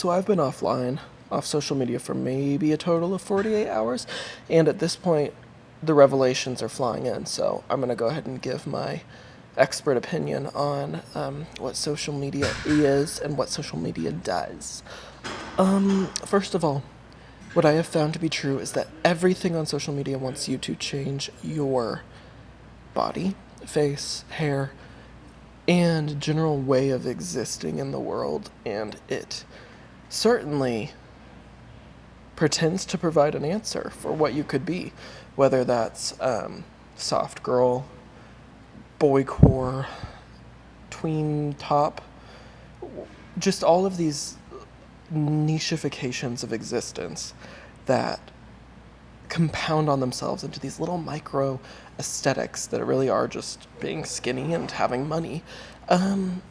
So I've been offline, off social media for maybe a total of 48 hours, and at this point, the revelations are flying in. So I'm going to go ahead and give my expert opinion on what social media is and what social media does. First of all, what I have found to be true is that everything on social media wants you to change your body, face, hair, and general way of existing in the world, and it certainly pretends to provide an answer for what you could be, whether that's soft girl, boy core, tween top, just all of these nicheifications of existence that compound on themselves into these little micro aesthetics that really are just being skinny and having money. What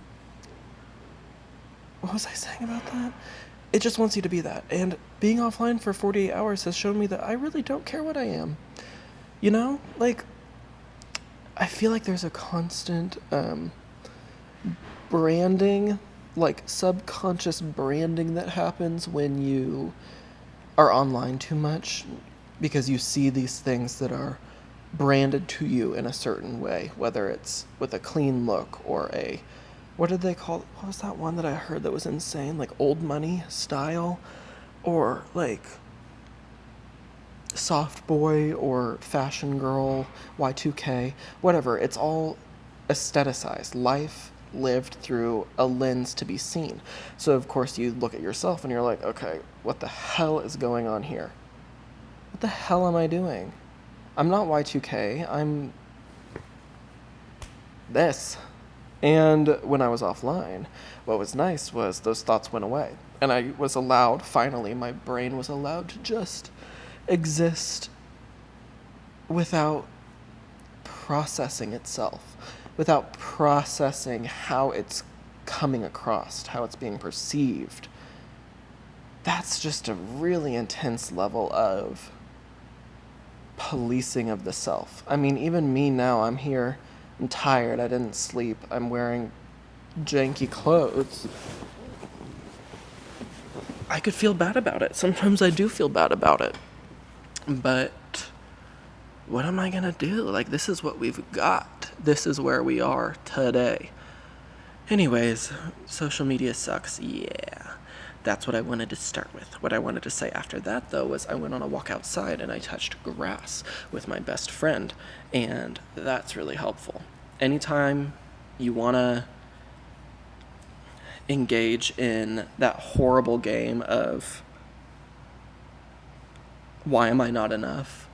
was I saying about that? It just wants you to be that. And being offline for 48 hours has shown me that I really don't care what I am. You know? Like, I feel like there's a constant branding, like subconscious branding that happens when you are online too much because you see these things that are branded to you in a certain way, whether it's with a clean look or a, what did they call, what was that one that I heard that was insane? Like old money style, or like soft boy or fashion girl, Y2K, whatever. It's all aestheticized. Life lived through a lens to be seen. So of course you look at yourself and you're like, okay, what the hell is going on here? What the hell am I doing? I'm not Y2K, I'm this. And when I was offline, what was nice was those thoughts went away. And I was allowed, finally, my brain was allowed to just exist without processing itself, without processing how it's coming across, how it's being perceived. That's just a really intense level of policing of the self. I mean, even me now, I'm here, I'm tired, I didn't sleep, I'm wearing janky clothes. I could feel bad about it. Sometimes I do feel bad about it. But what am I gonna do? Like, this is what we've got. This is where we are today. Anyways, social media sucks. Yeah. That's what I wanted to start with. What I wanted to say after that, though, was I went on a walk outside and I touched grass with my best friend, and that's really helpful. Anytime you want to engage in that horrible game of why am I not enough,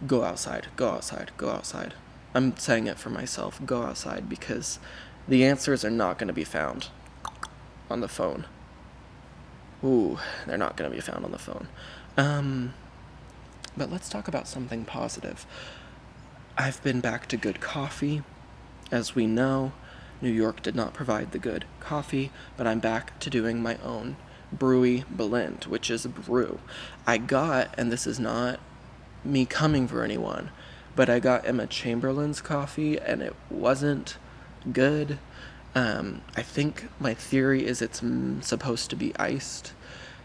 go outside, go outside, go outside. I'm saying it for myself, go outside, because the answers are not going to be found on the phone. Ooh, they're not going to be found on the phone. But let's talk about something positive. I've been back to good coffee. As we know, New York did not provide the good coffee, but I'm back to doing my own brewy blend, which is a brew. I got, and this is not me coming for anyone, but I got Emma Chamberlain's coffee, and it wasn't good. I think my theory is it's supposed to be iced,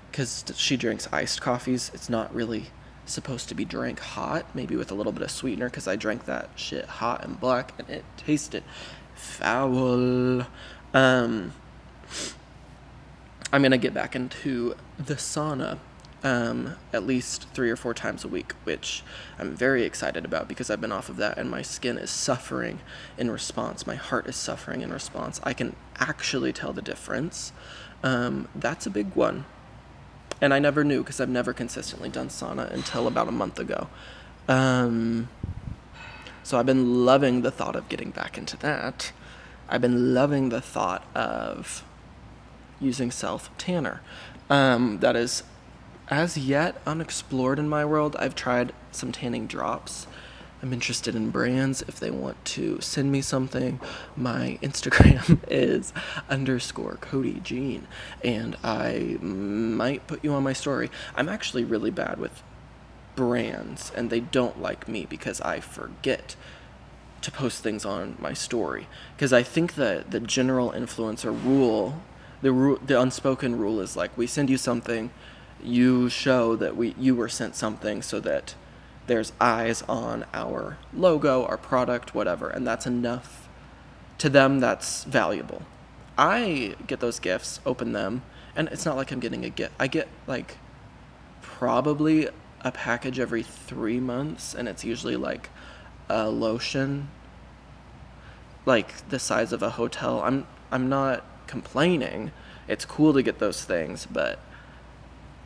because she drinks iced coffees. It's not really supposed to be drank hot, maybe with a little bit of sweetener, because I drank that shit hot and black, and it tasted foul. I'm gonna get back into the sauna at least 3 or 4 times a week, which I'm very excited about because I've been off of that and my skin is suffering in response. My heart is suffering in response. I can actually tell the difference. That's a big one. And I never knew because I've never consistently done sauna until about a month ago. So I've been loving the thought of getting back into that. I've been loving the thought of using self-tanner. That is as yet unexplored in my world. I've tried some tanning drops. I'm interested in brands if they want to send me something. My Instagram is _Cody Jean, and I might put you on my story. I'm actually really bad with brands, and they don't like me because I forget to post things on my story. Because I think that the general influencer rule The unspoken rule is like, we send you something, you show that you were sent something so that there's eyes on our logo, our product, whatever, and that's enough. To them, that's valuable. I get those gifts, open them, and it's not like I'm getting a gift. I get like probably a package every 3 months, and it's usually like a lotion, like the size of a hotel. I'm not complaining. It's cool to get those things, but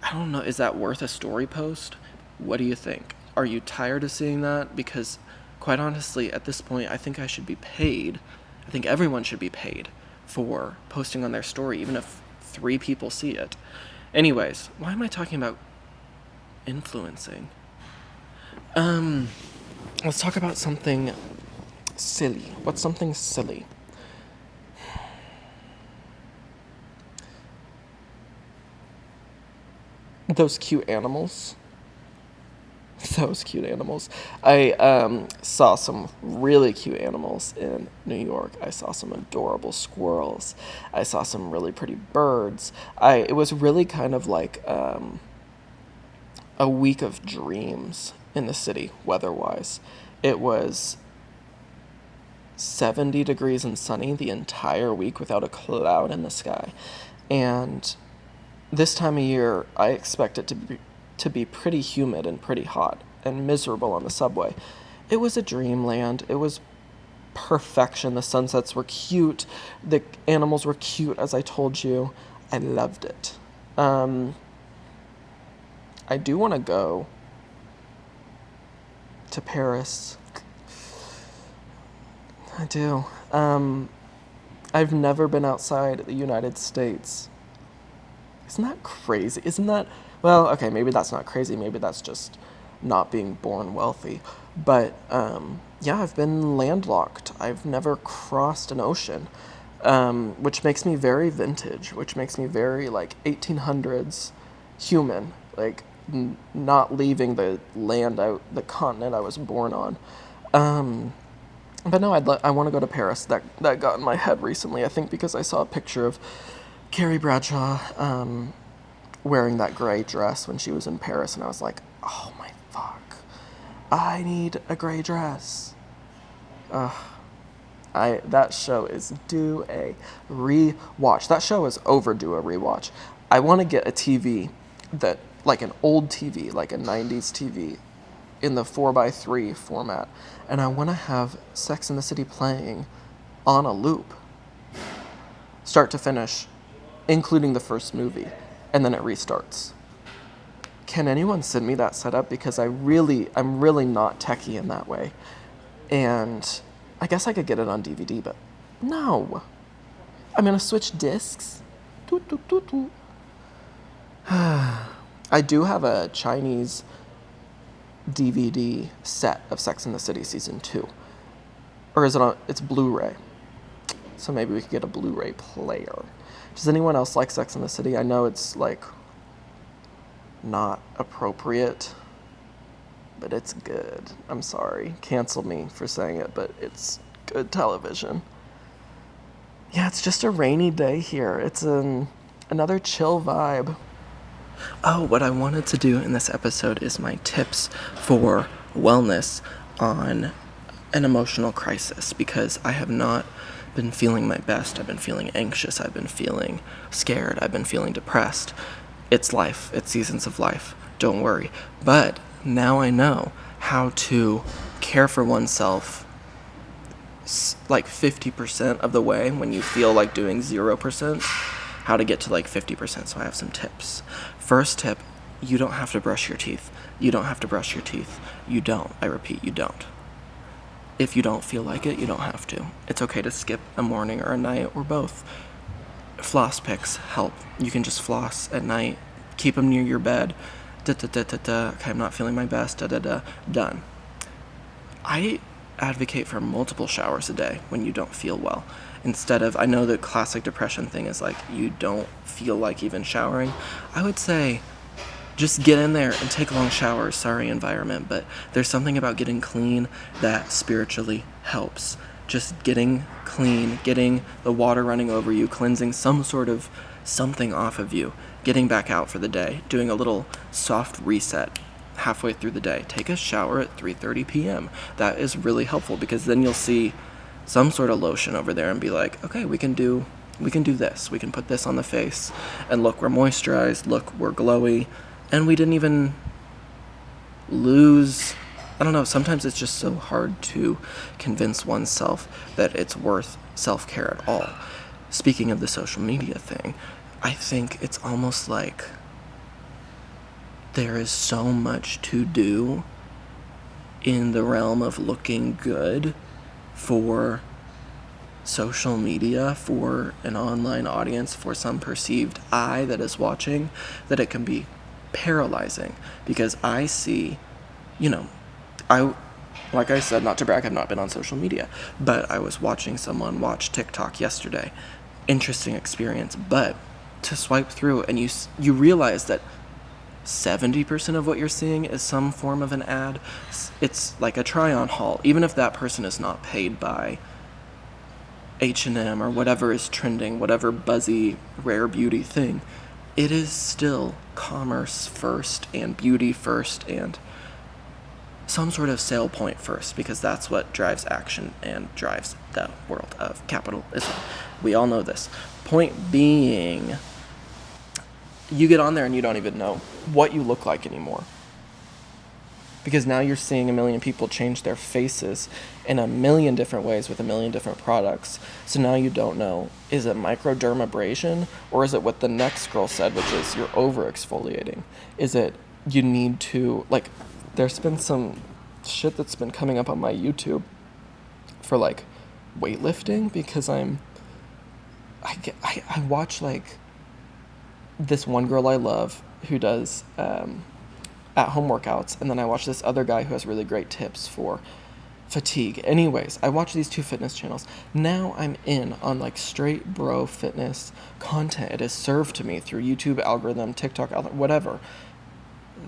I don't know, is that worth a story post? What do you think? Are you tired of seeing that? Because quite honestly, at this point, I think I should be paid. I think everyone should be paid for posting on their story, even if 3 people see it. Anyways, why am I talking about influencing? Let's talk about something silly. What's something silly? Those cute animals. Those cute animals. I saw some really cute animals in New York. I saw some adorable squirrels. I saw some really pretty birds. It was really kind of like a week of dreams in the city, weather-wise. It was 70 degrees and sunny the entire week without a cloud in the sky. And this time of year, I expect it to be pretty humid and pretty hot and miserable on the subway. It was a dreamland. It was perfection. The sunsets were cute. The animals were cute, as I told you. I loved it. I do want to go to Paris. I do. I've never been outside the United States. Isn't that crazy? Well, okay, maybe that's not crazy. Maybe that's just not being born wealthy. But, yeah, I've been landlocked. I've never crossed an ocean, which makes me very vintage, which makes me very, like, 1800s human, like, not leaving the the continent I was born on. But no, I want to go to Paris. That got in my head recently, I think because I saw a picture of Carrie Bradshaw wearing that gray dress when she was in Paris, and I was like, oh my fuck, I need a gray dress. That show is due a rewatch. That show is overdue a rewatch. I want to get a TV that, like an old TV, like a 90s TV, in the 4x3 format, and I want to have Sex and the City playing on a loop, start to finish, including the first movie, and then it restarts. Can anyone send me that setup? Because I'm really not techie in that way. And I guess I could get it on DVD, but no. I'm gonna switch discs. Toot, toot, toot, toot. I do have a Chinese DVD set of Sex and the City Season 2. Or is it on, it's Blu-ray. So maybe we could get a Blu-ray player. Does anyone else like Sex and the City? I know it's, like, not appropriate, but it's good. I'm sorry. Cancel me for saying it, but it's good television. Yeah, it's just a rainy day here. It's another chill vibe. Oh, what I wanted to do in this episode is my tips for wellness on an emotional crisis, because I have not been feeling my best. I've been feeling anxious. I've been feeling scared. I've been feeling depressed. It's life. It's seasons of life. Don't worry. But now I know how to care for oneself like 50% of the way when you feel like doing 0%, how to get to like 50%. So I have some tips. First tip, you don't have to brush your teeth. You don't have to brush your teeth. You don't. I repeat, you don't. If you don't feel like it, you don't have to. It's okay to skip a morning or a night or both. Floss picks help. You can just floss at night. Keep them near your bed. Okay, I'm not feeling my best. Done. I advocate for multiple showers a day when you don't feel well. Instead of, I know the classic depression thing is like you don't feel like even showering. I would say just get in there and take long showers. Sorry, environment, but there's something about getting clean that spiritually helps. just getting clean, getting the water running over you, cleansing some sort of something off of you, getting back out for the day, doing a little soft reset halfway through the day. Take a shower at 3:30 p.m. That is really helpful, because then you'll see some sort of lotion over there and be like, okay, we can do this. We can put this on the face, and look, we're moisturized, look, we're glowy, and we didn't even lose. I don't know, sometimes it's just so hard to convince oneself that it's worth self-care at all. Speaking of the social media thing, I think it's almost like there is so much to do in the realm of looking good for social media, for an online audience, for some perceived eye that is watching, that it can be paralyzing. Because I see, like I said, not to brag, I've not been on social media, but I was watching someone watch TikTok yesterday. Interesting experience, but to swipe through and you realize that 70% of what you're seeing is some form of an ad. It's like a try-on haul, even if that person is not paid by H&M or whatever is trending, whatever buzzy rare beauty thing. It is still commerce first and beauty first and some sort of sale point first, because that's what drives action and drives the world of capitalism. We all know this. Point being, you get on there and you don't even know what you look like anymore. Because now you're seeing a million people change their faces in a million different ways with a million different products. So now you don't know, is it microdermabrasion, or is it what the next girl said, which is you're over exfoliating? Is it you need to, like, there's been some shit that's been coming up on my YouTube for like weightlifting, because I watch like this one girl I love who does at-home workouts, and then I watch this other guy who has really great tips for fatigue. Anyways, I watch these two fitness channels. Now I'm in on like straight bro fitness content. It is served to me through YouTube algorithm, TikTok algorithm, whatever.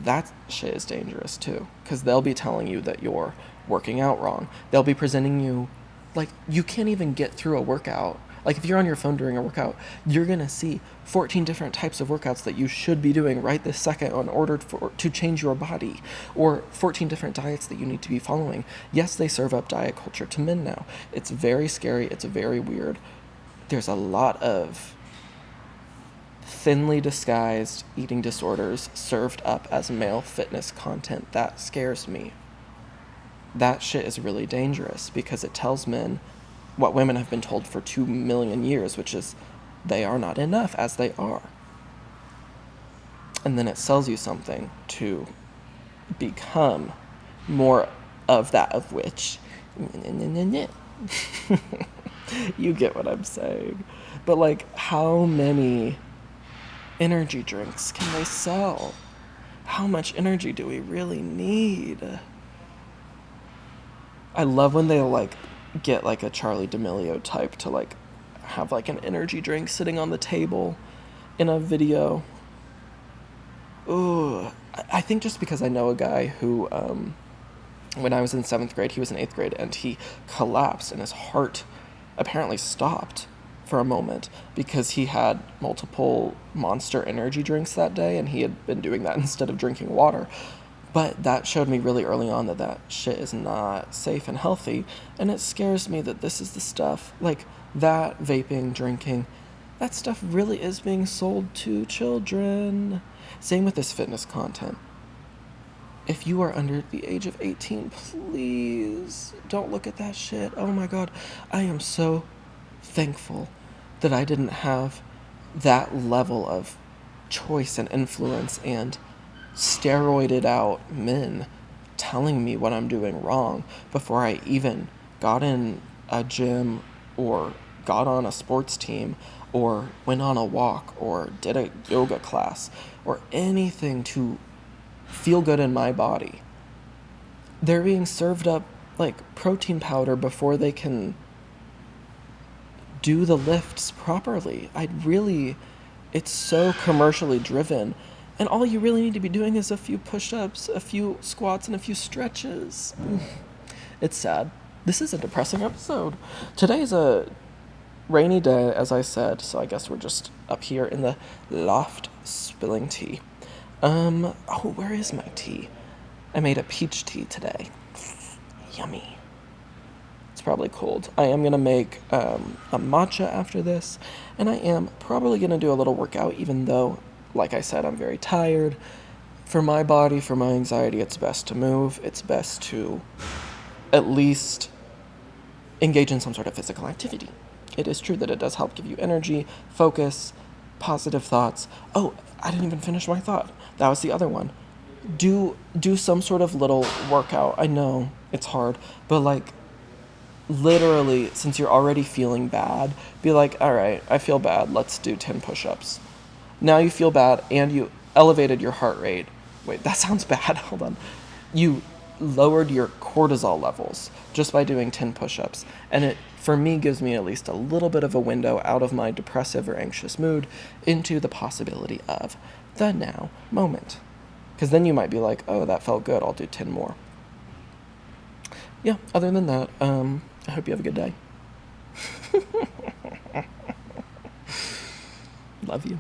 That shit is dangerous too, because they'll be telling you that you're working out wrong. They'll be presenting you like you can't even get through a workout. Like if you're on your phone during a workout, you're going to see 14 different types of workouts that you should be doing right this second in order to change your body, or 14 different diets that you need to be following. Yes, they serve up diet culture to men now. It's very scary. It's very weird. There's a lot of thinly disguised eating disorders served up as male fitness content. That scares me. That shit is really dangerous, because it tells men what women have been told for 2 million years, which is they are not enough as they are. And then it sells you something to become more of that of which. You get what I'm saying. But like, how many energy drinks can they sell? How much energy do we really need? I love when they like get like a Charli D'Amelio type to like have like an energy drink sitting on the table in a video. Ooh, I think just because I know a guy who, when I was in 7th grade, he was in 8th grade, and he collapsed and his heart apparently stopped for a moment because he had multiple Monster energy drinks that day, and he had been doing that instead of drinking water. But that showed me really early on that shit is not safe and healthy, and it scares me that this is the stuff, like that, vaping, drinking, that stuff really is being sold to children. Same with this fitness content. If you are under the age of 18, please don't look at that shit. Oh my God, I am so thankful that I didn't have that level of choice and influence and steroided out men telling me what I'm doing wrong before I even got in a gym or got on a sports team or went on a walk or did a yoga class or anything to feel good in my body. They're being served up like protein powder before they can do the lifts properly. It's so commercially driven. And all you really need to be doing is a few push-ups, a few squats, and a few stretches. It's sad. This is a depressing episode. Today is a rainy day, as I said, so I guess we're just up here in the loft spilling tea. Oh, where is my tea? I made a peach tea today. Yummy. It's probably cold. I am going to make a matcha after this, and I am probably going to do a little workout, even though, like I said, I'm very tired. For my body, for my anxiety, it's best to move. It's best to at least engage in some sort of physical activity. It is true that it does help give you energy, focus, positive thoughts. Oh, I didn't even finish my thought. That was the other one. Do some sort of little workout. I know it's hard, but like literally, since you're already feeling bad, be like, all right, I feel bad. Let's do 10 push-ups. Now you feel bad and you elevated your heart rate. Wait, that sounds bad. Hold on. You lowered your cortisol levels just by doing 10 push-ups. And it, for me, gives me at least a little bit of a window out of my depressive or anxious mood into the possibility of the now moment. Because then you might be like, oh, that felt good. I'll do 10 more. Yeah, other than that, I hope you have a good day. Love you.